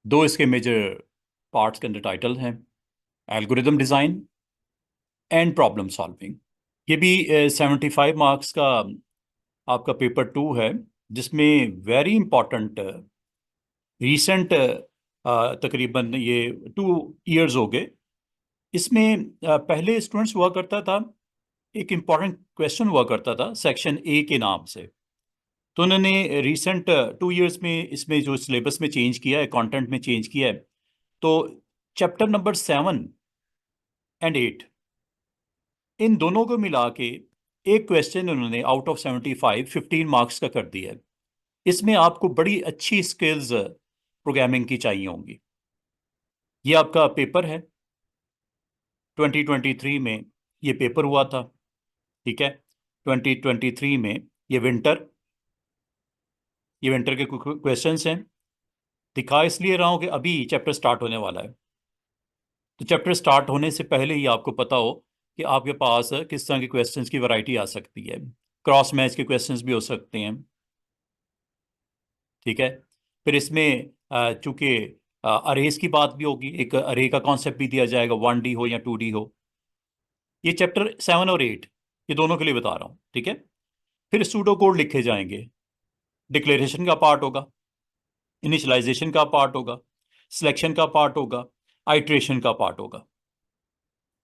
दो इसके major parts के अंदर टाइटल हैं, algorithm design and problem solving. ये भी 75 मार्क्स का आपका पेपर 2 है, जिसमें वेरी इंपॉर्टेंट रिसेंट तकरीबन ये 2 इयर्स हो गए। इसमें पहले स्टूडेंट्स हुआ करता था, एक इम्पॉर्टेंट क्वेश्चन हुआ करता था सेक्शन ए के नाम से। तो उन्होंने रिसेंट 2 इयर्स में इसमें जो सिलेबस में चेंज किया है, कंटेंट में चेंज किया है। तो चैप्टर नंबर 7 और 8, इन दोनों को मिला के एक क्वेश्चन उन्होंने आउट ऑफ 75 15 मार्क्स का कर दिया है। इसमें आपको बड़ी अच्छी स्किल्स प्रोग्रामिंग की चाहिए होंगी। ये आपका पेपर है, 2023 में ये पेपर हुआ था। ठीक है, 2023 में ये विंटर के क्वेश्चंस हैं। दिखा इसलिए रहा हूं कि अभी चैप्टर स्टार्ट होने वाला है। तो चैप्टर स्टार्ट होने से पहले ही आपको पता हो कि आपके पास किस तरह के क्वेश्चंस की वैरायटी आ सकती है। क्रॉस मैच के क्वेश्चंस भी हो सकते हैं। ठीक है, फिर इसमें चूंकि अरेज की बात भी होगी, एक अरे का कॉन्सेप्ट भी दिया जाएगा, 1D हो या 2D हो। ये चैप्टर 7 और 8 ये दोनों के लिए बता रहा हूँ। ठीक है, फिर सूडो कोड लिखे जाएंगे। डिक्लेरेशन का पार्ट होगा, इनिशियलाइजेशन का पार्ट होगा, सिलेक्शन का पार्ट होगा, आइट्रेशन का पार्ट होगा।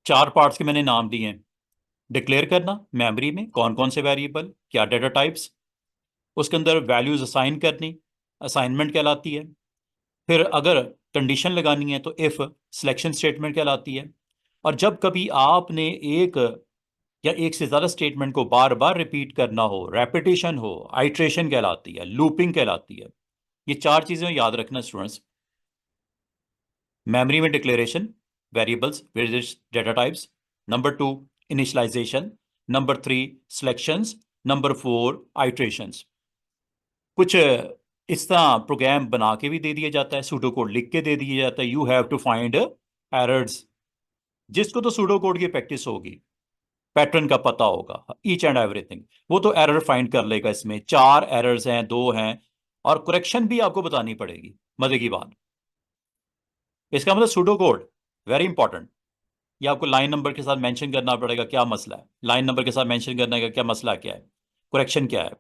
4 पार्ट्स के मैंने नाम दिए हैं। डिक्लेयर करना मेमोरी में कौन कौन से वेरिएबल, क्या डेटा टाइप्स, उसके अंदर वैल्यूज असाइन करनी, असाइनमेंट कहलाती है। फिर अगर कंडीशन लगानी है तो इफ, सिलेक्शन स्टेटमेंट कहलाती है। और जब कभी आपने एक या एक से ज्यादा स्टेटमेंट को बार बार रिपीट करना हो, रेपिटेशन हो, आइट्रेशन कहलाती है, लूपिंग कहलाती है। ये 4 चीजें याद रखना स्टूडेंट्स। मेमोरी में declaration, variables, various data types. Number 2 initialization. Number 3 selections. Number 4 iterations. कुछ इस तरह प्रोग्राम बना के भी दे दिया जाता है, सूडो कोड लिख के दे दिया जाता है, you have to find errors. जिसको तो सूडो कोड की प्रैक्टिस होगी, पैटर्न का पता होगा, ईच एंड एवरीथिंग, वो तो एरर फाइंड कर लेगा। इसमें 4 एरर्स हैं, 2 हैं, और करेक्शन भी आपको बतानी पड़ेगी। मजे की बात, इसका मतलब सूडो कोड वेरी इंपॉर्टेंट। ये आपको लाइन नंबर के साथ मेंशन करना पड़ेगा क्या मसला है, लाइन नंबर के साथ मेंशन करने का क्या मसला क्या है, करेक्शन क्या है।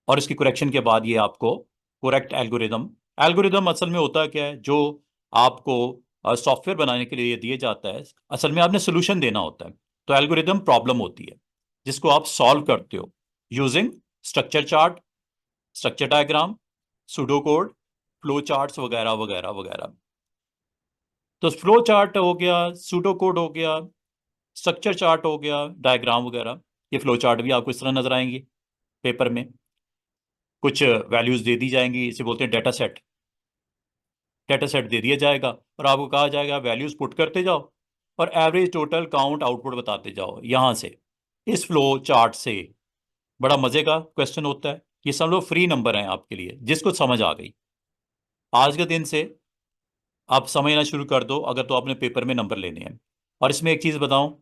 और इसकी करेक्शन के बाद ये आपको करेक्ट एल्गोरिदम। एल्गोरिदम असल में होता क्या है, जो आपको सॉफ्टवेयर बनाने के लिए दिए जाता है, असल में आपने सोल्यूशन देना होता है। तो एल्गोरिदम प्रॉब्लम होती है जिसको आप सॉल्व करते हो using structure chart, structure diagram, pseudo code, flow charts वगैरह वगैरह वगैरह। तो फ्लो चार्ट हो गया, सूडो कोड हो गया, स्ट्रक्चर चार्ट हो गया, डायग्राम वगैरह। ये फ्लो चार्ट भी आपको इस तरह नजर आएंगी पेपर में। कुछ वैल्यूज दे दी जाएंगी, इसे बोलते हैं डेटा सेट। डेटा सेट दे दिया जाएगा और आपको कहा जाएगा वैल्यूज पुट करते जाओ और एवरेज टोटल काउंट आउटपुट बताते जाओ यहां से, इस फ्लो चार्ट से। बड़ा मजे का क्वेश्चन होता है। ये सब लोग फ्री नंबर हैं आपके लिए, जिसको समझ आ गई आज के दिन से आप समझना शुरू कर दो, अगर तो आपने पेपर में नंबर लेने हैं। और इसमें एक चीज बताऊं,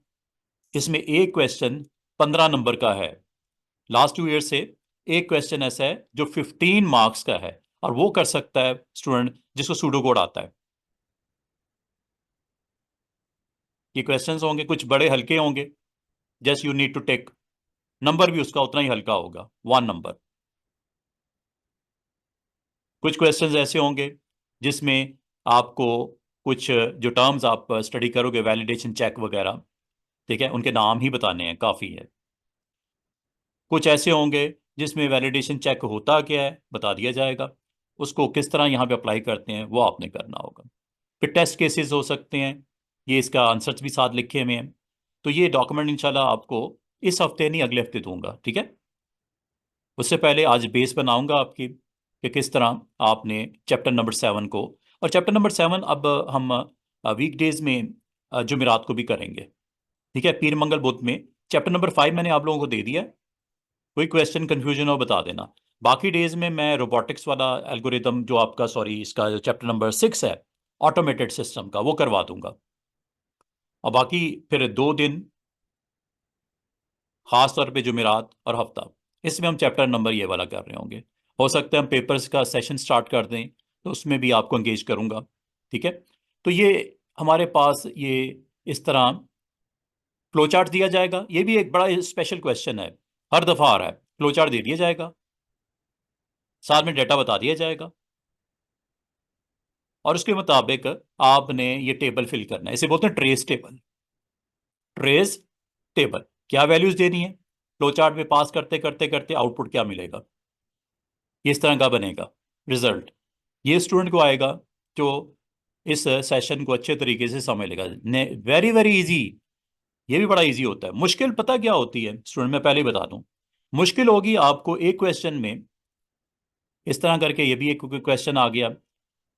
इसमें एक क्वेश्चन 15 नंबर का है। लास्ट 2 ईयर से एक क्वेश्चन ऐसा है जो 15 मार्क्स का है, और वो कर सकता है स्टूडेंट जिसको सूडो कोड आता है। ये क्वेश्चंस होंगे कुछ बड़े हल्के होंगे, just you need to take. Number भी उसका उतना ही हल्का होगा, 1 नंबर। कुछ क्वेश्चंस ऐसे होंगे जिसमें आपको कुछ जो टर्म्स आप स्टडी करोगे, वैलिडेशन चेक वगैरह, ठीक है, उनके नाम ही बताने हैं, काफ़ी है। कुछ ऐसे होंगे जिसमें वैलिडेशन चेक होता क्या है बता दिया जाएगा, उसको किस तरह यहाँ पे अप्लाई करते हैं वो आपने करना होगा। फिर टेस्ट केसेस हो सकते हैं, ये इसका आंसर्स भी साथ लिखे हुए हैं। तो ये डॉक्यूमेंट इंशाल्लाह आपको इस हफ्ते नहीं अगले हफ्ते दूंगा, ठीक है। उससे पहले आज बेस बनाऊंगा आपकी कि किस तरह आपने चैप्टर नंबर 7 को, और चैप्टर नंबर 7 अब हम वीकडेज में जुमेरात को भी करेंगे। ठीक है, पीर मंगल बुध में। चैप्टर नंबर 5 मैंने आप लोगों को दे दिया है, कोई क्वेश्चन कंफ्यूजन हो बता देना। बाकी डेज में मैं रोबोटिक्स वाला एल्गोरिदम जो आपका, सॉरी, इसका जो चैप्टर नंबर 6 है ऑटोमेटेड सिस्टम का, वो करवा दूंगा। और बाकी फिर 2 दिन, खास तौर पे जुमेरात और हफ्ता, इसमें हम चैप्टर नंबर ये वाला कर रहे होंगे। हो सकता है हम पेपर्स का सेशन स्टार्ट कर दें तो उसमें भी आपको एंगेज करूंगा। ठीक है, तो ये हमारे पास ये इस तरह फ्लो चार्ट दिया जाएगा। ये भी एक बड़ा स्पेशल क्वेश्चन है, हर दफा आ रहा है। फ्लो चार्ट दे दिया जाएगा, साथ में डेटा बता दिया जाएगा, और उसके मुताबिक आपने ये टेबल फिल करना है। इसे बोलते हैं ट्रेस टेबल। ट्रेस टेबल, क्या वैल्यूज देनी है, फ्लो चार्ट में पास करते करते करते आउटपुट क्या मिलेगा, ये इस तरह का बनेगा रिजल्ट। ये स्टूडेंट को आएगा जो इस सेशन को अच्छे तरीके से समझ लेगा। Very very easy. ये भी बड़ा इजी होता है। मुश्किल पता क्या होती है स्टूडेंट, मैं पहले ही बता दूं। मुश्किल होगी आपको एक क्वेश्चन में इस तरह करके, ये भी एक क्वेश्चन आ गया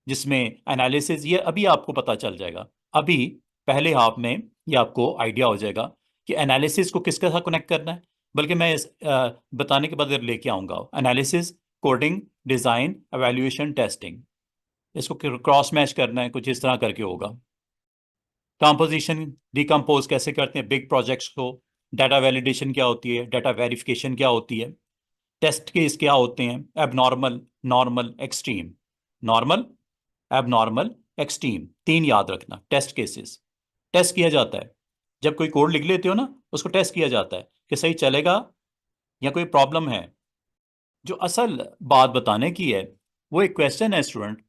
जिसमें एनालिसिस, ये अभी आपको पता चल जाएगा। अभी पहले हाफ में ये आपको आइडिया हो जाएगा कि एनालिसिस को किसके साथ कनेक्ट करना है। बल्कि मैं बताने के बाद लेके आऊंगा analysis, coding, design, evaluation, testing. इसको क्रॉस मैच करना है, कुछ इस तरह करके होगा। कंपोजिशन, डिकम्पोज कैसे करते हैं बिग प्रोजेक्ट्स को। डाटा वैलिडेशन क्या होती है, डाटा वेरिफिकेशन क्या होती है, टेस्ट केस क्या होते हैं, abnormal, normal, extreme. Normal, abnormal, extreme, तीन याद रखना टेस्ट केसेस। टेस्ट किया जाता है जब कोई कोड लिख लेते हो ना, उसको टेस्ट किया जाता है कि सही चलेगा या कोई प्रॉब्लम है। जो असल बात बताने की है वो एक क्वेश्चन है स्टूडेंट,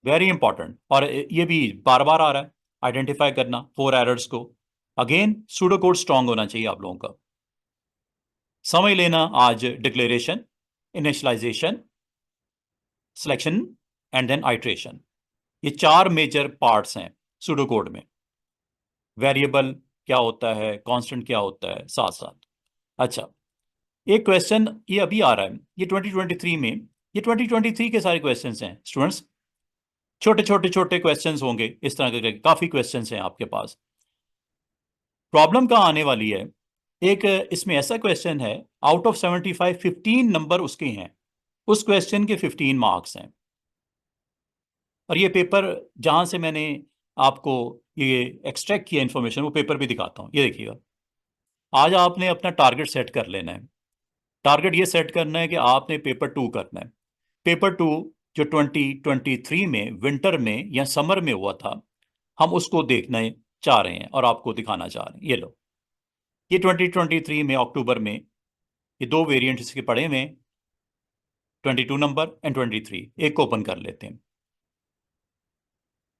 वेरी इंपॉर्टेंट। और ये भी बार बार आ रहा है, आइडेंटिफाई करना फोर एरर्स को। अगेन सूडो कोड स्ट्रांग होना चाहिए आप लोगों का। समझ लेना आज declaration, initialization, selection and then iteration, ये चार मेजर पार्ट्स हैं सूडो कोड में। वेरिएबल क्या होता है, कांस्टेंट क्या होता है, साथ साथ। अच्छा, एक क्वेश्चन ये अभी आ रहा है, ये 2023 में, ये 2023 के सारे क्वेश्चंस हैं स्टूडेंट्स। छोटे छोटे छोटे क्वेश्चंस होंगे इस तरह के, काफी क्वेश्चंस हैं आपके पास। प्रॉब्लम कहाँ आने वाली है, एक इसमें ऐसा क्वेश्चन है, आउट ऑफ 75 15 नंबर उसके हैं, उस क्वेश्चन के 15 मार्क्स हैं। और ये पेपर जहां से मैंने आपको ये एक्सट्रैक्ट किया इंफॉर्मेशन, वो पेपर भी दिखाता हूँ, ये देखिएगा। आज आपने अपना टारगेट सेट कर लेना है। टारगेट ये सेट करना है कि आपने पेपर 2 करना है। पेपर 2 जो 2023 में विंटर में या समर में हुआ था, हम उसको देखना चाह रहे हैं और आपको दिखाना चाह रहे हैं। ये लो, ये 2023 में अक्टूबर में ये दो वेरिएंट इसके पड़े हुए हैं, 22 नंबर एंड 23। एक को ओपन कर लेते हैं।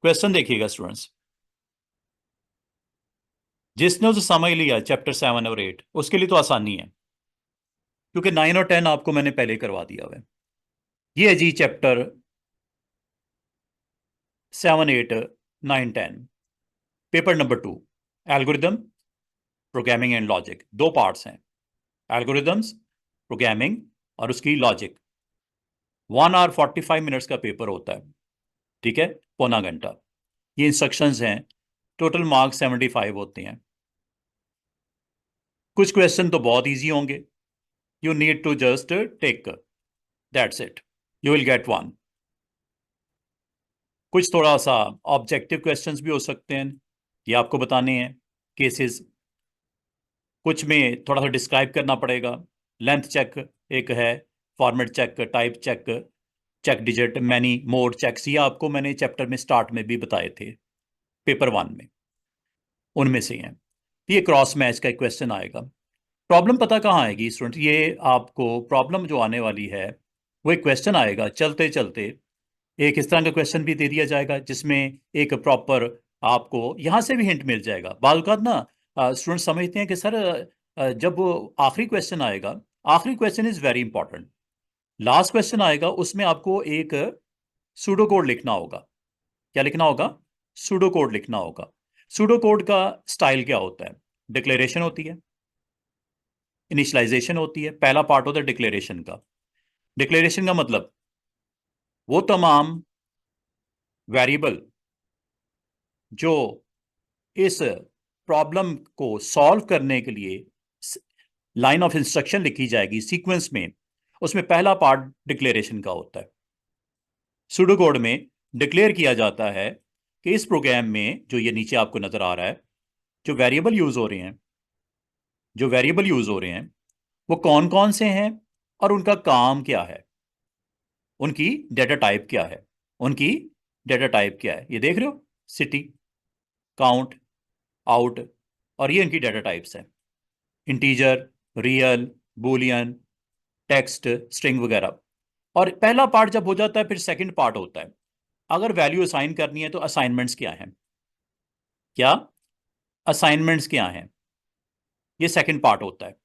क्वेश्चन देखिएगा स्टूडेंट्स। जिसने उसे समझ लिया चैप्टर 7 और 8, उसके लिए तो आसानी है, क्योंकि 9 और 10 आपको मैंने पहले करवा दिया हुआ है। ये है जी chapter 7, 8, 9, 10, paper number 2, algorithm, programming and logic. दो पार्ट्स हैं, एल्गोरिदम्स, प्रोग्रामिंग और उसकी लॉजिक। 1 आवर 45 मिनट्स का पेपर होता है। ठीक है, पौना घंटा। ये इंस्ट्रक्शंस हैं। टोटल मार्क्स 75 होते हैं। कुछ क्वेश्चन तो बहुत इजी होंगे, you need to just take, that's it, you will get 1। कुछ थोड़ा सा ऑब्जेक्टिव क्वेश्चंस भी हो सकते हैं, ये आपको बताने हैं केसेस। कुछ में थोड़ा सा डिस्क्राइब करना पड़ेगा। लेंथ चेक एक है, format check, type check, check digit, many mode checks, ये आपको मैंने चैप्टर में स्टार्ट में भी बताए थे पेपर 1 में, उनमें से हैं। ये क्रॉस मैच का एक क्वेश्चन आएगा। प्रॉब्लम पता कहाँ आएगी स्टूडेंट, ये आपको प्रॉब्लम जो आने वाली है वो एक क्वेश्चन आएगा चलते चलते। एक इस तरह का क्वेश्चन भी दे दिया जाएगा जिसमें एक प्रॉपर आपको यहां से भी हिंट मिल जाएगा। बाल का ना स्टूडेंट समझते हैं कि सर जब वो आखिरी क्वेश्चन आएगा, आखिरी question is very important. Last question आएगा उसमें आपको एक सूडो कोड लिखना होगा। क्या लिखना होगा, सूडो कोड लिखना होगा। सूडो कोड का स्टाइल क्या होता है, डिक्लेरेशन होती है, इनिशियलाइजेशन होती है। पहला पार्ट होता है डिक्लेरेशन का। डिक्लेरेशन का मतलब वो तमाम वेरिएबल जो इस प्रॉब्लम को सॉल्व करने के लिए लाइन ऑफ इंस्ट्रक्शन लिखी जाएगी सीक्वेंस में, उसमें पहला पार्ट डिक्लेरेशन का होता है। सूडो कोड में डिक्लेयर किया जाता है कि इस प्रोग्राम में जो ये नीचे आपको नजर आ रहा है, जो वेरिएबल यूज हो रहे हैं, जो वेरिएबल यूज हो रहे हैं वो कौन कौन से हैं और उनका काम क्या है, उनकी डेटा टाइप क्या है, उनकी डेटा टाइप क्या है, ये देख रहे हो, सिटी, काउंट, आउट, और ये इनकी डेटा टाइप्स है, integer, real, Boolean, text, string वगैरह। और पहला पार्ट जब हो जाता है फिर सेकंड पार्ट होता है, अगर वैल्यू असाइन करनी है तो असाइनमेंट्स क्या है, क्या असाइनमेंट्स क्या है, ये सेकंड पार्ट होता है।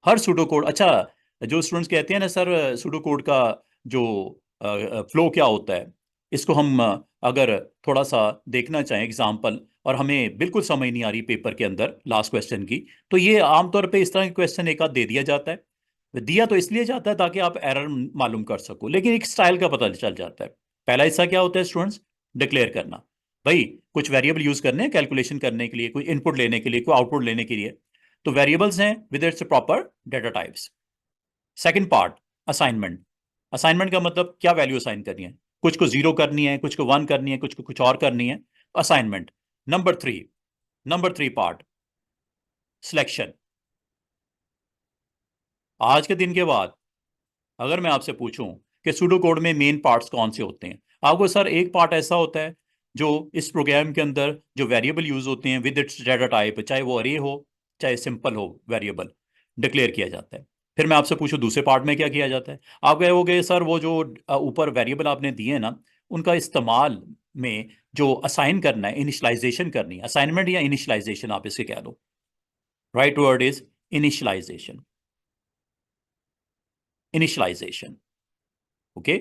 हर सूडो कोड, अच्छा, जो स्टूडेंट्स कहते हैं ना सर सूडो कोड का जो फ्लो क्या होता है, इसको हम अगर थोड़ा सा देखना चाहें एग्जांपल, और हमें बिल्कुल समझ नहीं आ रही पेपर के अंदर लास्ट क्वेश्चन की, तो ये आमतौर पे इस तरह के क्वेश्चन एक आध दे दिया जाता है, दिया तो इसलिए जाता है ताकि आप एरर मालूम कर सको, लेकिन एक स्टाइल का पता चल जाता है। पहला हिस्सा क्या होता है स्टूडेंट्स, डिक्लेयर करना, भाई कुछ वेरिएबल यूज करने हैं कैलकुलेशन करने के लिए, कोई इनपुट लेने के लिए, कोई आउटपुट लेने के लिए, तो वेरिएबल्स हैं with its proper data types. Second part, assignment. Assignment का मतलब क्या वैल्यू असाइन करनी है, कुछ को जीरो करनी है, कुछ को वन करनी है, कुछ को कुछ और करनी है, assignment. Number three part, selection. आज के दिन के बाद अगर मैं आपसे पूछूं कि सूडो कोड में मेन पार्ट्स कौन से होते हैं, आपको सर एक पार्ट ऐसा होता है जो इस प्रोग्राम के अंदर जो वेरिएबल यूज होते हैं विद इट्स डेटा टाइप, चाहे वो अरे हो चाहे सिंपल हो, वेरिएबल डिक्लेयर किया जाता है। फिर मैं आपसे पूछूं दूसरे पार्ट में क्या किया जाता है, आप कहोगे सर वो जो ऊपर वेरिएबल आपने दिए हैं ना, उनका इस्तेमाल में जो असाइन करना है, इनिशलाइजेशन करनी है, असाइनमेंट या इनिशलाइजेशन आप इसे कह लो, right word is initialization, initialization, okay,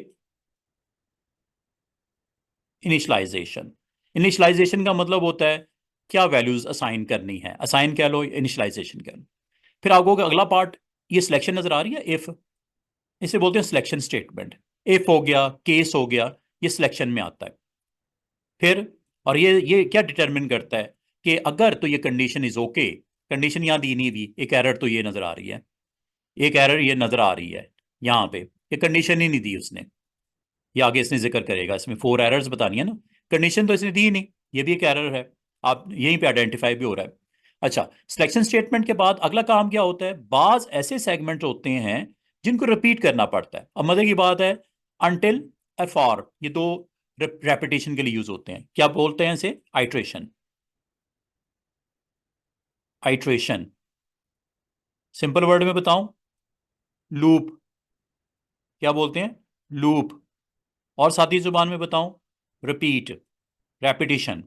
initialization. Initialization का मतलब होता है क्या वैल्यूज असाइन करनी है, असाइन कह लो, इनिशलाइजेशन कह लो। फिर आपको अगला पार्ट, ये सिलेक्शन नजर आ रही है, इफ, इसे बोलते हैं सिलेक्शन स्टेटमेंट। इफ हो गया, केस हो गया, ये सिलेक्शन में आता है। फिर और ये क्या डिटरमिन करता है कि अगर तो ये कंडीशन इज ओके, कंडीशन यहां दी नहीं दी, एक एरर तो ये नजर आ रही है, एक एरर ये नजर आ रही है यहाँ पे, ये कंडीशन ही नहीं दी उसने, ये आगे इसने जिक्र करेगा, इसमें 4 एरर्स बतानी है ना, कंडीशन तो इसने दी ही नहीं, ये भी एक एरर है, आप यहीं पे आइडेंटिफाई भी हो रहा है। अच्छा, सिलेक्शन स्टेटमेंट के बाद अगला काम क्या होता है, बाज ऐसे सेगमेंट होते हैं जिनको रिपीट करना पड़ता है। अब मजे की बात है, अनटिल, फॉर, ये दो रेपिटेशन के लिए यूज होते हैं, क्या बोलते हैं इसे, आइट्रेशन, आइट्रेशन। सिंपल वर्ड में बताऊं, लूप, क्या बोलते हैं, लूप। और सादी जुबान में बताऊं, repeat, repetition.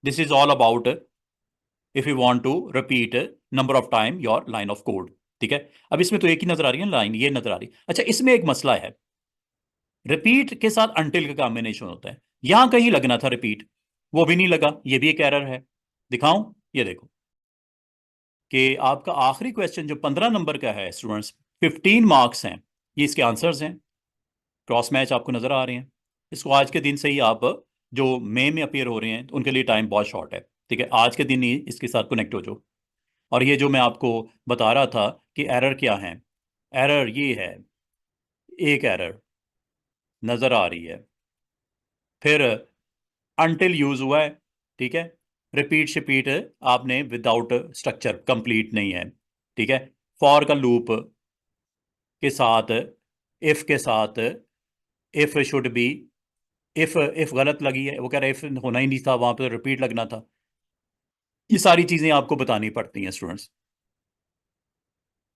This is all about if you want to repeat number of time your line of code, ठीक है। अब इसमें तो एक ही नजर आ रही है लाइन, ये नजर आ रही है। अच्छा, इसमें एक मसला है, रिपीट के साथ अनटिल का कॉम्बिनेशन होता है, यहां कहीं लगना था रिपीट, वो भी नहीं लगा, ये भी एक एरर है। दिखाऊं, ये देखो कि आपका आखिरी क्वेश्चन जो 15 नंबर का है स्टूडेंट्स, 15 मार्क्स हैं, ये इसके आंसर्स हैं, क्रॉस मैच आपको नजर आ रहे हैं। इसको आज के दिन से ही आप जो मई में अपियर हो रहे हैं उनके लिए टाइम बहुत शॉर्ट है, ठीक है, आज के दिन ही इसके साथ कनेक्ट हो जाओ। और ये जो मैं आपको बता रहा था कि एरर क्या है, एरर ये है, एक एरर नजर आ रही है, फिर अनटिल यूज हुआ है, ठीक है, रिपीट शिपीट आपने विदाउट स्ट्रक्चर कंप्लीट नहीं है, ठीक है, फॉर का लूप के साथ, इफ के साथ, इफ शुड बी, इफ गलत लगी है, वो कह रहा है इफ होना ही नहीं था, वहां पर रिपीट लगना था, ये सारी चीजें आपको बतानी पड़ती हैं students.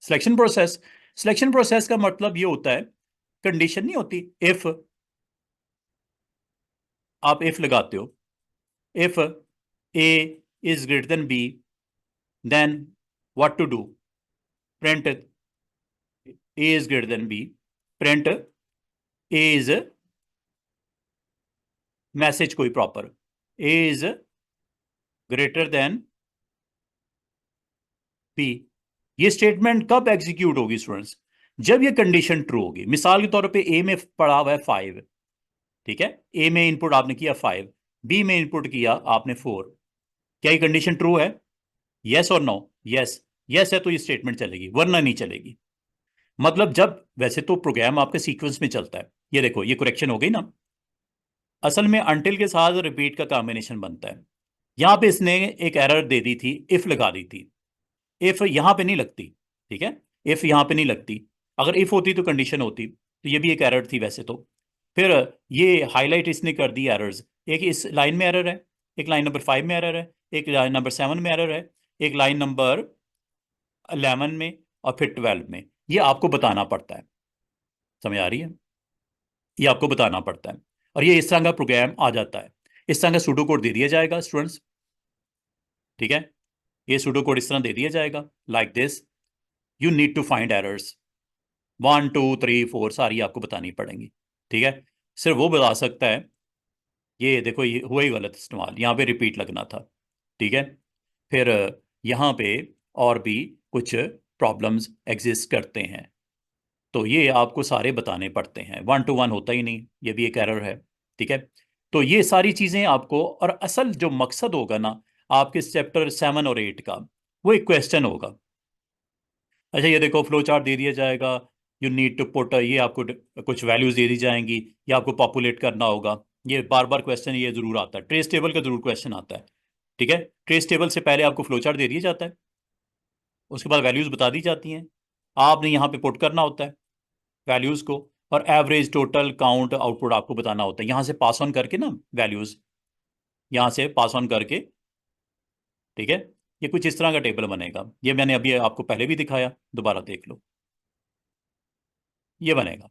Selection process, selection process का मतलब ये होता है, कंडीशन नहीं होती, इफ, आप इफ लगाते हो, if A is greater than B, then what to do, print A is greater than B, print A is, message कोई proper, A is greater than B. ये स्टेटमेंट कब एग्जीक्यूट होगी students, जब ये condition true होगी। मिसाल के तौर पे ए में पड़ा हुआ है 5, ठीक है, ए में इनपुट आपने किया 5, बी में इनपुट किया आपने 4, क्या ये कंडीशन ट्रू है, यस और नो, यस, यस है तो ये स्टेटमेंट चलेगी, वरना नहीं चलेगी। मतलब जब, वैसे तो प्रोग्राम आपके सीक्वेंस में चलता है, ये देखो ये करेक्शन हो गई ना, असल में अनटिल के साथ रिपीट का कॉम्बिनेशन बनता है। यहां पे इसने एक एरर दे दी थी, इफ लगा दी थी, इफ यहां पे नहीं लगती, ठीक है, इफ यहां पे नहीं लगती, अगर इफ होती तो कंडीशन होती, तो ये भी एक एरर थी वैसे तो। फिर ये हाईलाइट इसने कर दी एरर्स, एक इस लाइन में एरर है, एक लाइन नंबर 5 में एरर है, एक लाइन नंबर 7 में एरर है, एक लाइन नंबर 11 में, और फिर 12 में। ये आपको बताना पड़ता है, समझ आ रही है? ये आपको बताना पड़ता है, और ये इस तरह का प्रोग्राम आ जाता है। इस तरह का सूडो कोड दे दिया जाएगा स्टूडेंट्स, ठीक है? ये सूडो कोड इस तरह दे दिया जाएगा, like this, you need to find errors 1 2 3 4, सारी आपको बतानी पड़ेंगी, ठीक है? सिर्फ वो बता सकता है, ये देखो ये हुआ ही गलत इस्तेमाल, यहाँ पे रिपीट लगना था, ठीक है? फिर यहाँ पे और भी कुछ प्रॉब्लम्स एग्जिस्ट करते हैं, तो ये आपको सारे बताने पड़ते हैं, 1 to 1 होता ही नहीं, ये भी एक एरर है, ठीक है? तो ये सारी चीजें आपको, और असल जो मकसद होगा ना आपके चैप्टर 7 और 8 का, वो एक क्वेश्चन होगा। अच्छा ये देखो फ्लो चार्ट दे दिया जाएगा, यू नीड टू पुट, ये आपको कुछ वैल्यूज दे दी जाएंगी, ये आपको पॉपुलेट करना होगा। ये बार बार क्वेश्चन ये जरूर आता है, ट्रेस टेबल का जरूर क्वेश्चन आता है, ठीक है? ट्रेस टेबल से पहले आपको फ्लो चार्ट दे दिया जाता है, उसके बाद वैल्यूज बता दी जाती हैं, आपने यहाँ पे पुट करना होता है वैल्यूज को, और एवरेज टोटल काउंट आउटपुट आपको बताना होता है, यहाँ से पास ऑन करके ना वैल्यूज, यहाँ से पास ऑन करके, ठीक है? ये कुछ इस तरह का टेबल बनेगा, ये मैंने अभी आपको पहले भी दिखाया, दोबारा देख लो, ये बनेगा।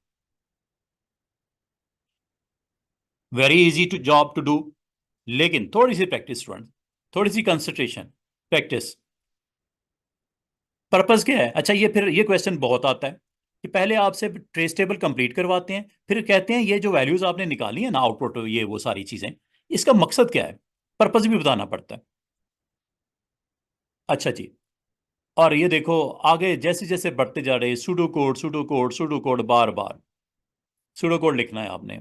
Very easy to job to do, लेकिन थोड़ी सी प्रैक्टिस स्टूडेंट, थोड़ी सी कंसंट्रेशन, प्रैक्टिस। पर्पस क्या है? अच्छा ये फिर ये क्वेश्चन बहुत आता है कि पहले आपसे ट्रेस टेबल कंप्लीट करवाते हैं, फिर कहते हैं ये जो वैल्यूज आपने निकाली है ना आउटपुट, ये वो सारी चीजें, इसका मकसद क्या है? पर्पस भी बताना पड़ता है। अच्छा जी, और ये देखो आगे जैसे जैसे बढ़ते जा रहे, pseudo code pseudo code pseudo code, बार बार सुडो कोड लिखना है आपने,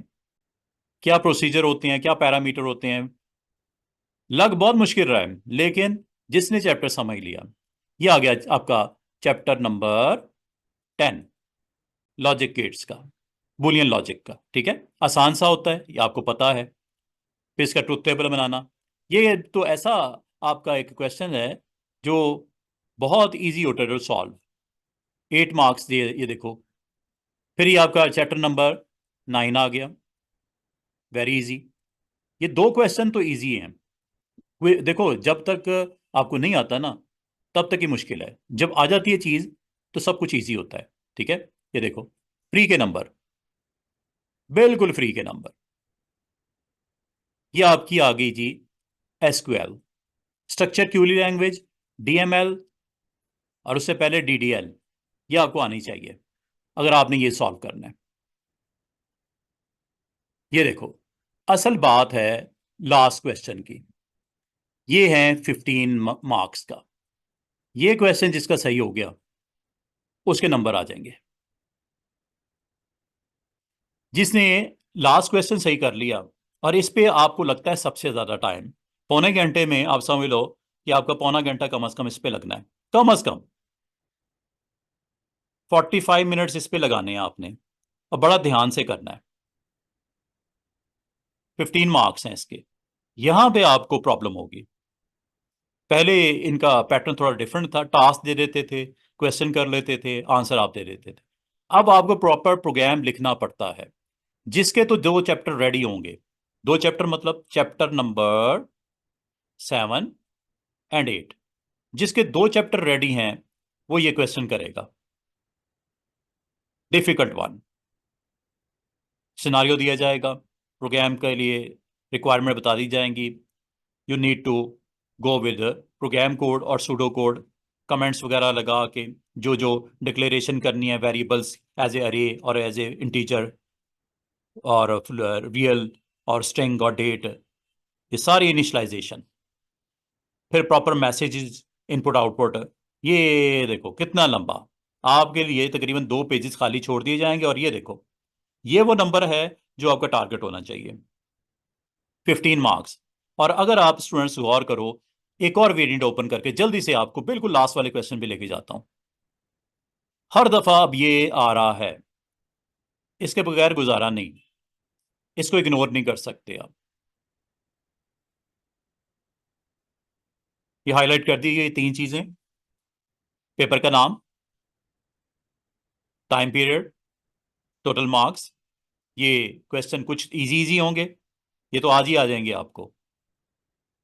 क्या प्रोसीजर होते हैं, क्या पैरामीटर होते हैं। लग बहुत मुश्किल रहा है, लेकिन जिसने चैप्टर समझ लिया, ये आ गया आपका चैप्टर नंबर 10, लॉजिक गेट्स का, बुलियन लॉजिक का, ठीक है? आसान सा होता है, ये आपको पता है। फिर इसका ट्रुथ टेबल बनाना, ये तो ऐसा आपका एक क्वेश्चन है जो बहुत इजी होता है सॉल्व, 8 मार्क्स ये देखो। फिर ये आपका चैप्टर नंबर 9 आ गया, वेरी इजी। ये दो क्वेश्चन तो इजी हैं, देखो जब तक आपको नहीं आता ना तब तक ही मुश्किल है, जब आ जाती है चीज तो सब कुछ इजी होता है, ठीक है? ये देखो फ्री के नंबर, बिल्कुल फ्री के नंबर, ये आपकी आ गई जी SQL, structure query language, DML, और उससे पहले डीडीएल, ये आपको आनी चाहिए अगर आपने ये सॉल्व करना है। ये देखो असल बात है लास्ट क्वेश्चन की, ये है 15 मार्क्स का, ये क्वेश्चन जिसका सही हो गया उसके नंबर आ जाएंगे। जिसने लास्ट क्वेश्चन सही कर लिया, और इस पे आपको लगता है सबसे ज्यादा टाइम, पौने घंटे में आप समझ लो कि आपका पौना घंटा कम से कम इस पे लगना है, कम से कम 45 मिनट्स इस पे लगाने हैं आपने, और बड़ा ध्यान से करना है। 15 मार्क्स हैं इसके, यहां पे आपको प्रॉब्लम होगी। पहले इनका पैटर्न थोड़ा डिफरेंट था, टास्क दे देते थे, क्वेश्चन कर लेते थे, आंसर आप दे देते थे। अब आपको प्रॉपर प्रोग्राम लिखना पड़ता है, जिसके तो 2 चैप्टर रेडी होंगे, 2 चैप्टर मतलब चैप्टर नंबर 7 और 8, जिसके 2 चैप्टर रेडी हैं वो ये क्वेश्चन करेगा, डिफिकल्ट वन। सिनारियो दिया जाएगा, प्रोग्राम के लिए रिक्वायरमेंट बता दी जाएंगी, you need to go with program code और सूडो कोड, कमेंट्स वगैरह लगा के जो जो डिक्लेरेशन करनी है वेरिएबल्स, एज ए अरे और एज ए इंटीजर और रियल और स्ट्रिंग और डेट, ये सारी इनिशलाइजेशन, फिर प्रॉपर मैसेजेस, इनपुट आउटपुट। ये देखो कितना लंबा, आपके लिए तकरीबन 2 पेजेस खाली छोड़ दिए जाएंगे, और ये देखो ये वो नंबर है जो आपका टारगेट होना चाहिए, 15 मार्क्स। और अगर आप स्टूडेंट्स गौर करो, एक और वेरिएंट ओपन करके जल्दी से आपको बिल्कुल लास्ट वाले क्वेश्चन पे लेके जाता हूं। हर दफा अब ये आ रहा है, इसके बगैर गुजारा नहीं, इसको इग्नोर नहीं कर सकते आप। ये हाईलाइट कर दी गई 3 चीजें, पेपर का नाम, टाइम पीरियड, टोटल मार्क्स। ये क्वेश्चन कुछ इजी इजी होंगे, ये तो आज ही आ जाएंगे आपको।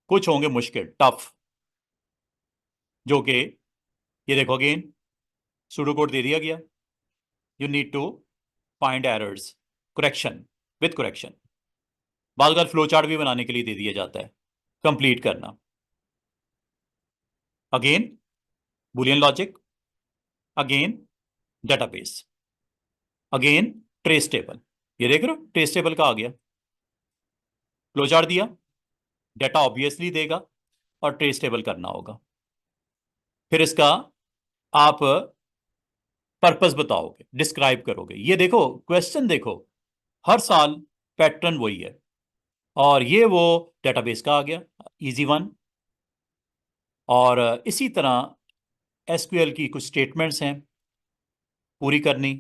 कुछ होंगे मुश्किल, टफ, जो कि ये देखो अगेन सूडो कोड दे दिया गया। You need to find errors, correction, with correction. बाद बार फ्लो चार्ट भी बनाने के लिए दे दिया जाता है, कंप्लीट करना। Again Boolean logic, again database, again trace table. ये देख रहे हो ट्रेस टेबल का आ गया, फ्लो चार्ट दिया, डेटा ऑब्वियसली देगा और ट्रेस टेबल करना होगा। फिर इसका आप पर्पस बताओगे, डिस्क्राइब करोगे। ये देखो क्वेश्चन देखो, हर साल पैटर्न वही है। और ये वो डेटाबेस का आ गया, इजी वन। और इसी तरह एसक्यूएल की कुछ स्टेटमेंट्स हैं पूरी करनी।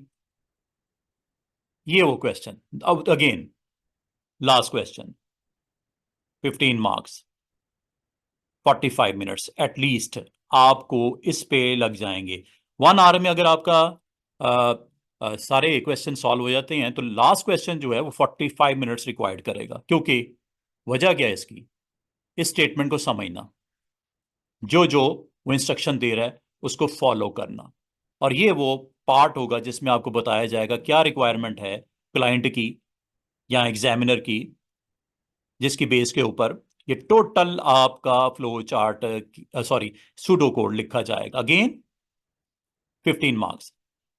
ये वो क्वेश्चन। अब again last question, 15 marks, 45 minutes at least आपको इस पे लग जाएंगे। 1 आवर में अगर आपका सारे क्वेश्चन सॉल्व हो जाते हैं तो लास्ट क्वेश्चन जो है वो 45 मिनट्स रिक्वायर्ड करेगा। क्योंकि वजह क्या है इसकी, इस स्टेटमेंट को समझना, जो जो वो इंस्ट्रक्शन दे रहा है उसको फॉलो करना। और ये वो पार्ट होगा जिसमें आपको बताया जाएगा क्या रिक्वायरमेंट है क्लाइंट की या एग्जामिनर की, जिसकी बेस के ऊपर ये टोटल आपका flow chart, sorry pseudo code लिखा जाएगा। Again 15 marks.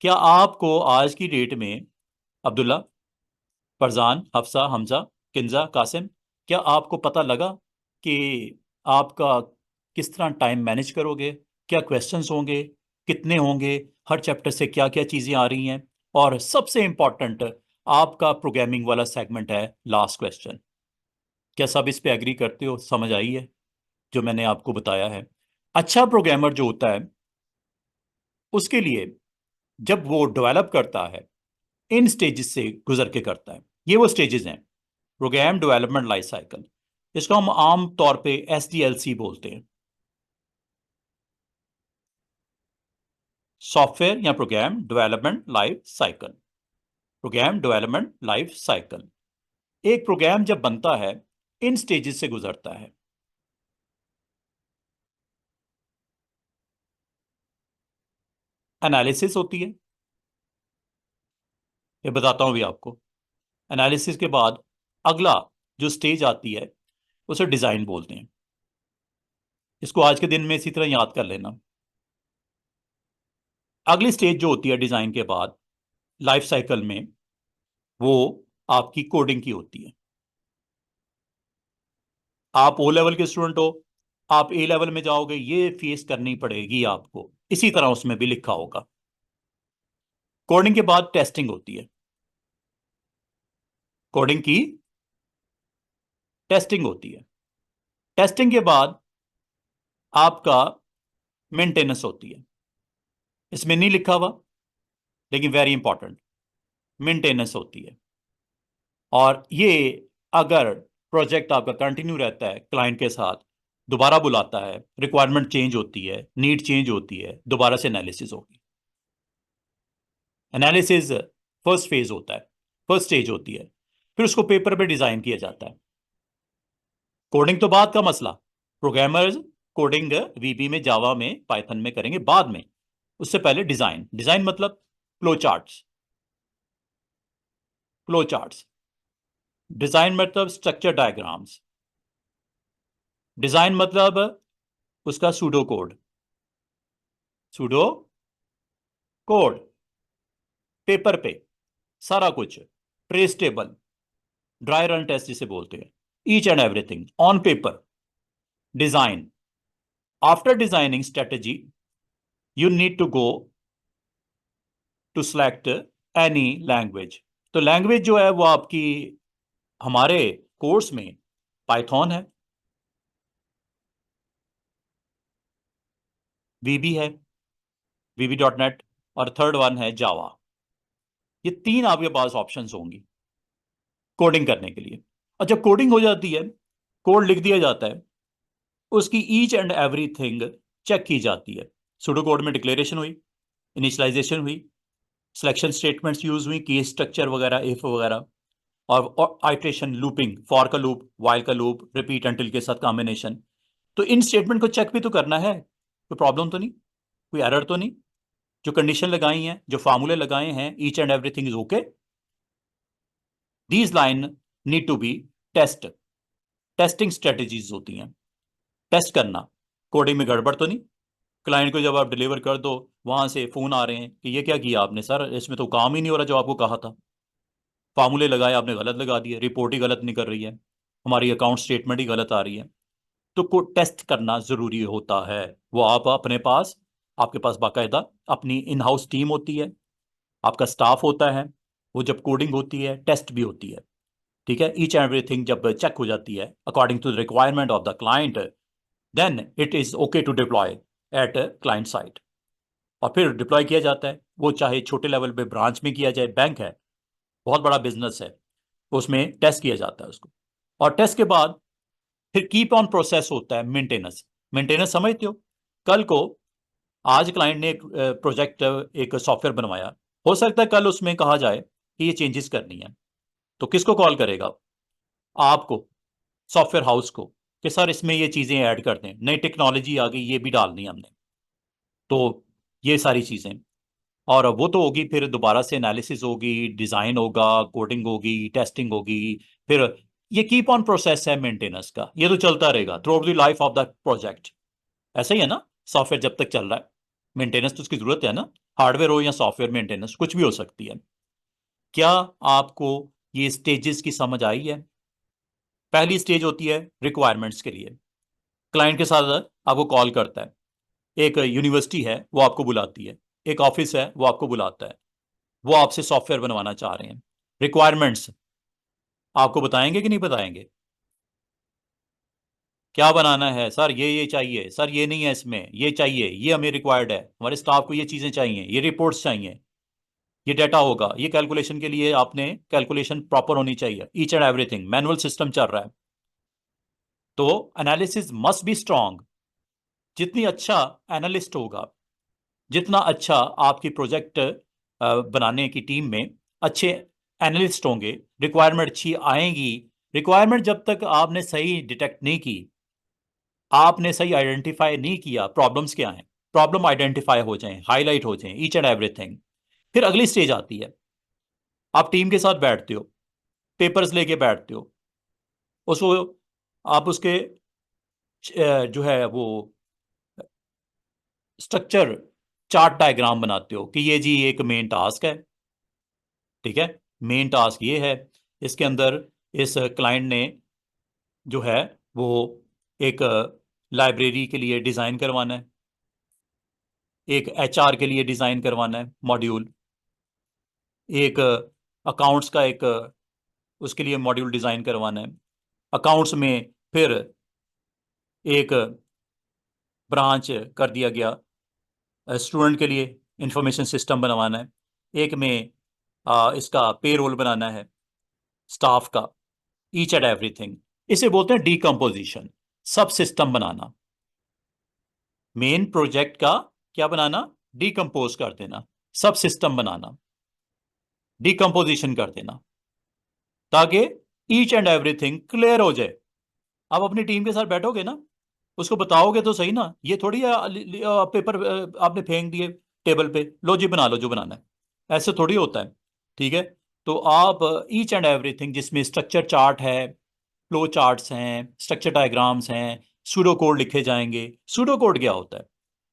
क्या आपको आज की डेट में अब्दुल्ला, फरजान, हफ्सा, हमजा, किंजा, कासिम, क्या आपको पता लगा कि आपका किस तरह टाइम मैनेज करोगे, क्या क्वेश्चंस होंगे, कितने होंगे, हर चैप्टर से क्या क्या चीज़ें आ रही हैं? और सबसे इंपॉर्टेंट आपका प्रोग्रामिंग वाला सेगमेंट है लास्ट क्वेश्चन। क्या सब इस पे एग्री करते हो? समझ आई है जो मैंने आपको बताया है? अच्छा प्रोग्रामर जो होता है उसके लिए जब वो डेवलप करता है इन स्टेजेस से गुजर के करता है। ये वो स्टेजेस हैं प्रोग्राम डेवलपमेंट लाइफ साइकिल। इसको हम आम तौर पे एसडीएलसी बोलते हैं, सॉफ्टवेयर या program development life cycle. Program development life cycle, एक प्रोग्राम जब बनता है इन स्टेजेस से गुजरता है। एनालिसिस होती है, ये बताता हूं भी आपको। एनालिसिस के बाद अगला जो स्टेज आती है उसे डिजाइन बोलते हैं। इसको आज के दिन में इसी तरह याद कर लेना। अगली स्टेज जो होती है डिजाइन के बाद लाइफ साइकिल में, वो आपकी कोडिंग की होती है। आप ओ लेवल के स्टूडेंट हो, आप ए लेवल में जाओगे, ये फेस करनी पड़ेगी आपको। इसी तरह उसमें भी लिखा होगा। कोडिंग के बाद टेस्टिंग होती है, कोडिंग की टेस्टिंग होती है। टेस्टिंग के बाद आपका मेंटेनेंस होती है। इसमें नहीं लिखा हुआ लेकिन वेरी इंपॉर्टेंट, मेंटेनेंस होती है। और ये अगर प्रोजेक्ट आपका कंटिन्यू रहता है क्लाइंट के साथ, दोबारा बुलाता है, रिक्वायरमेंट चेंज होती है, नीड चेंज होती है, दोबारा से एनालिसिस होगी। एनालिसिस फर्स्ट फेज होता है, फर्स्ट स्टेज होती है। फिर उसको पेपर पे डिजाइन किया जाता है। कोडिंग तो बाद का मसला, प्रोग्रामर्स कोडिंग वीबी में, जावा में, पाइथन में करेंगे बाद में। उससे पहले डिजाइन, डिजाइन मतलब flow charts, flow charts. Design मतलब स्ट्रक्चर डायग्राम्स, डिजाइन मतलब उसका pseudo code, pseudo code paper पे सारा कुछ, trace table, dry run test जिसे बोलते हैं, each and everything on paper. Design, after designing strategy you need to go to select any language. तो लैंग्वेज जो है वो आपकी हमारे कोर्स में पाइथन है, वीबी है, VB.NET, और थर्ड वन है जावा। ये तीन आपके पास ऑप्शंस होंगी कोडिंग करने के लिए। और जब कोडिंग हो जाती है, कोड लिख दिया जाता है, उसकी ईच एंड एवरीथिंग चेक की जाती है। सूडो कोड में डिक्लेरेशन हुई, इनिशियलाइजेशन हुई, सिलेक्शन स्टेटमेंट्स यूज हुई, केस स्ट्रक्चर वगैरह, इफ वगैरह, और आइट्रेशन, लूपिंग, फॉर का लूप, वाइल का लूप, रिपीट अंटिल के साथ कॉम्बिनेशन। तो इन स्टेटमेंट को चेक भी तो करना है, कोई प्रॉब्लम तो नहीं, कोई एरर तो नहीं, जो कंडीशन लगाई हैं, जो फार्मूले लगाए हैं, each and everything is okay. These line need to be test, testing strategies होती हैं, टेस्ट करना, कोडिंग में गड़बड़ तो नहीं। क्लाइंट को जब आप डिलीवर कर दो, वहां से फोन आ रहे हैं कि ये क्या किया आपने सर, इसमें तो काम ही नहीं हो रहा जो आपको कहा था, फार्मूले लगाए आपने गलत लगा दिए, रिपोर्ट ही गलत नहीं कर रही है, हमारी अकाउंट स्टेटमेंट ही गलत आ रही है। तो को टेस्ट करना जरूरी होता है। वो आप अपने पास, आपके पास बाकायदा अपनी इन हाउस टीम होती है, आपका स्टाफ होता है, वो जब कोडिंग होती है टेस्ट भी होती है। ठीक है, ईच एंड एवरीथिंग जब चेक हो जाती है according to the requirement of the client, then it is okay to deploy at client site. और फिर डिप्लॉय किया जाता है, वो चाहे छोटे लेवल पे ब्रांच में किया जाए, बैंक है, बहुत बड़ा बिजनेस है, उसमें टेस्ट किया जाता है उसको। और टेस्ट के बाद फिर कीप ऑन प्रोसेस होता है मेंटेनेंस। मेंटेनेंस समझते हो, कल को आज क्लाइंट ने एक प्रोजेक्ट, एक सॉफ्टवेयर बनवाया, हो सकता है कल उसमें कहा जाए कि ये चेंजेस करनी है, तो किसको कॉल करेगा? आपको, सॉफ्टवेयर हाउस को, कि सर इसमें ये चीजें ऐड कर दें, नई टेक्नोलॉजी आ गई, ये भी डालनी है हमने। तो ये सारी चीजें, और वो तो होगी, फिर दोबारा से एनालिसिस होगी, डिजाइन होगा, कोडिंग होगी, टेस्टिंग होगी, फिर ये कीप ऑन प्रोसेस है मेंटेनेंस का, ये तो चलता रहेगा through out the life of the project. ऐसा ही है ना, सॉफ्टवेयर जब तक चल रहा है, मेंटेनेंस तो उसकी जरूरत है ना, हार्डवेयर हो या सॉफ्टवेयर, मेंटेनेंस कुछ भी हो सकती है। क्या आपको ये स्टेजेस की समझ आई है? पहली स्टेज होती है रिक्वायरमेंट्स के लिए, क्लाइंट के साथ आपको कॉल करता है, एक यूनिवर्सिटी है वो आपको बुलाती है, एक ऑफिस है वो आपको बुलाता है, वो आपसे सॉफ्टवेयर बनवाना चाह रहे हैं, रिक्वायरमेंट्स आपको बताएंगे कि नहीं बताएंगे? क्या बनाना है सर, ये चाहिए सर, ये नहीं है इसमें, ये चाहिए, ये हमें रिक्वायर्ड है, हमारे स्टाफ को ये चीजें चाहिए, ये रिपोर्ट्स चाहिए, ये डाटा होगा, ये कैलकुलेशन के लिए आपने कैलकुलेशन प्रॉपर होनी चाहिए, each and everything, manual system चल रहा है। तो एनालिसिस मस्ट बी स्ट्रांग। जितनी अच्छा एनालिस्ट होगा, जितना अच्छा आपकी प्रोजेक्ट बनाने की टीम में अच्छे एनालिस्ट होंगे, रिक्वायरमेंट अच्छी आएंगी। रिक्वायरमेंट जब तक आपने सही डिटेक्ट नहीं की, आपने सही आइडेंटिफाई नहीं किया प्रॉब्लम्स क्या हैं, प्रॉब्लम आइडेंटिफाई हो जाएं, हाईलाइट हो जाएं, ईच एंड एवरीथिंग, फिर अगली स्टेज आती है, आप टीम के साथ बैठते हो, पेपर्स लेके बैठते हो, उसको आप उसके जो है वो स्ट्रक्चर चार्ट डायग्राम बनाते हो कि ये जी एक मेन टास्क है। ठीक है, मेन टास्क ये है, इसके अंदर इस क्लाइंट ने जो है वो एक लाइब्रेरी के लिए डिज़ाइन करवाना है, एक एचआर के लिए डिज़ाइन करवाना है मॉड्यूल, एक अकाउंट्स का एक उसके लिए मॉड्यूल डिज़ाइन करवाना है, अकाउंट्स में फिर एक ब्रांच कर दिया गया स्टूडेंट के लिए इंफॉर्मेशन सिस्टम बनवाना है, एक में इसका पेरोल बनाना है स्टाफ का, ईच एंड एवरीथिंग। इसे बोलते हैं डीकम्पोजिशन, सब सिस्टम बनाना। मेन प्रोजेक्ट का क्या बनाना? डीकम्पोज कर देना, सब सिस्टम बनाना, डीकम्पोजिशन कर देना, ताकि ईच एंड एवरीथिंग क्लियर हो जाए। आप अपनी टीम के साथ बैठोगे ना, उसको बताओगे तो सही ना, ये थोड़ी पेपर आपने फेंक दिए टेबल पे, लो जी बना लो जो बनाना है, ऐसे थोड़ी होता है। ठीक है, तो आप ईच एंड एवरीथिंग जिसमें स्ट्रक्चर चार्ट है, फ्लो चार्ट्स हैं, स्ट्रक्चर डायग्राम्स हैं, सूडो कोड लिखे जाएंगे। सूडो कोड क्या होता है?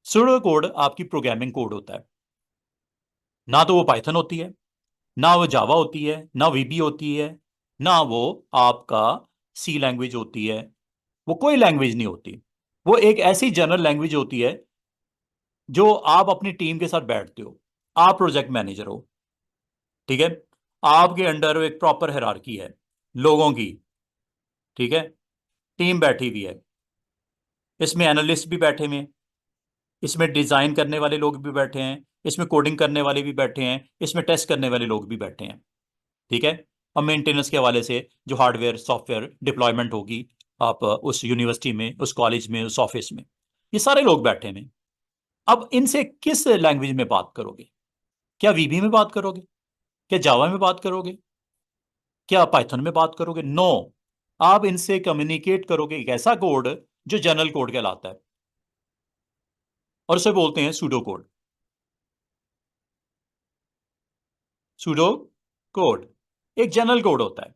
सूडो कोड आपकी प्रोग्रामिंग कोड होता है, ना तो वो पाइथन होती है, ना वो जावा होती है, ना वीबी होती है, ना वो आपका सी लैंग्वेज होती है, वो कोई लैंग्वेज नहीं होती। वो एक ऐसी जनरल लैंग्वेज होती है जो आप अपनी टीम के साथ बैठते हो, आप प्रोजेक्ट मैनेजर हो, ठीक है, आपके अंडर एक प्रॉपर हायरार्की है लोगों की, ठीक है, टीम बैठी हुई है, इसमें एनालिस्ट भी बैठे हुए हैं, इसमें डिजाइन करने वाले लोग भी बैठे हैं, इसमें कोडिंग करने वाले भी बैठे हैं, इसमें टेस्ट करने वाले लोग भी बैठे हैं। ठीक है, और मेंटेनेंस के हवाले से जो हार्डवेयर सॉफ्टवेयर डिप्लॉयमेंट होगी, आप उस यूनिवर्सिटी में, उस कॉलेज में, उस ऑफिस में, ये सारे लोग बैठे हैं। अब इनसे किस लैंग्वेज में बात करोगे? क्या वीबी में बात करोगे? क्या जावा में बात करोगे? क्या पाइथन में बात करोगे? नो। आप इनसे कम्युनिकेट करोगे एक ऐसा कोड जो जनरल कोड कहलाता है, और उसे बोलते हैं सूडो कोड। सूडो कोड एक जनरल कोड होता है,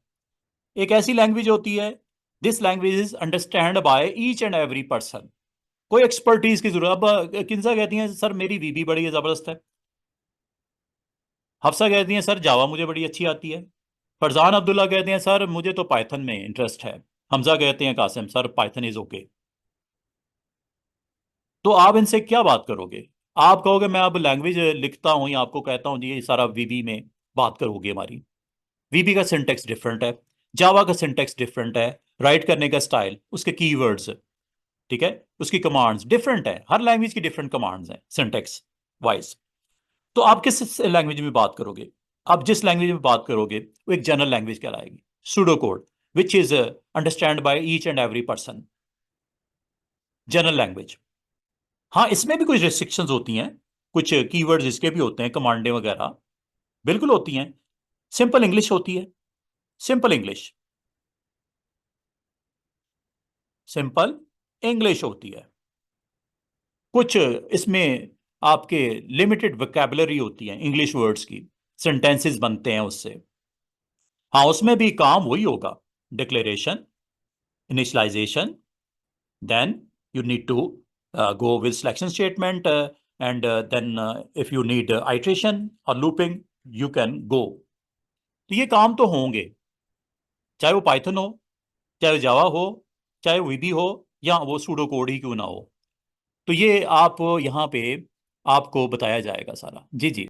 एक ऐसी लैंग्वेज होती है, this language is understand by each and every person. कोई एक्सपर्टीज की जरूरत। अब किन्जा कहती हैं सर मेरी वीबी बड़ी जबरदस्त है, हफ्सा कहती हैं सर जावा मुझे बड़ी अच्छी आती है, फरजान अब्दुल्ला कहते हैं सर मुझे तो पाइथन में इंटरेस्ट है, हमजा कहते हैं Qasim sir Python is okay. तो आप इनसे क्या बात करोगे? आप कहोगे मैं अब लैंग्वेज लिखता हूं या आपको कहता हूं जी ये सारा वीबी में बात करोगे हमारी। वीबी का सिंटेक्स डिफरेंट है, जावा का सिंटेक्स डिफरेंट है, राइट करने का स्टाइल, उसके कीवर्ड्स, ठीक है, उसकी कमांड्स डिफरेंट है, हर लैंग्वेज की डिफरेंट कमांड्स हैं सिंटेक्स वाइज। तो आप किस लैंग्वेज में बात करोगे? आप जिस लैंग्वेज में बात करोगे वो एक जनरल लैंग्वेज कहलाएगी, pseudo code, which is understand by each and every person, general language. हाँ, इसमें भी कुछ रिस्ट्रिक्शंस होती हैं, कुछ कीवर्ड्स इसके भी होते हैं, कमांडें वगैरह बिल्कुल होती हैं। सिंपल इंग्लिश होती है, सिंपल इंग्लिश, सिंपल इंग्लिश होती है। कुछ इसमें आपके लिमिटेड वोकैबुलरी होती है इंग्लिश वर्ड्स की, सेंटेंसेस बनते हैं उससे। हाँ, उसमें भी काम वही होगा, declaration, initialization, then you need to go with selection statement, and then if you need iteration or looping you can go। तो ये काम तो होंगे, चाहे वो पाइथन हो, चाहे वो जावा हो, चाहे वो वीबी हो, या वो सूडो कोड ही क्यों ना हो। तो ये आप यहाँ पे आपको बताया जाएगा सारा। जी जी।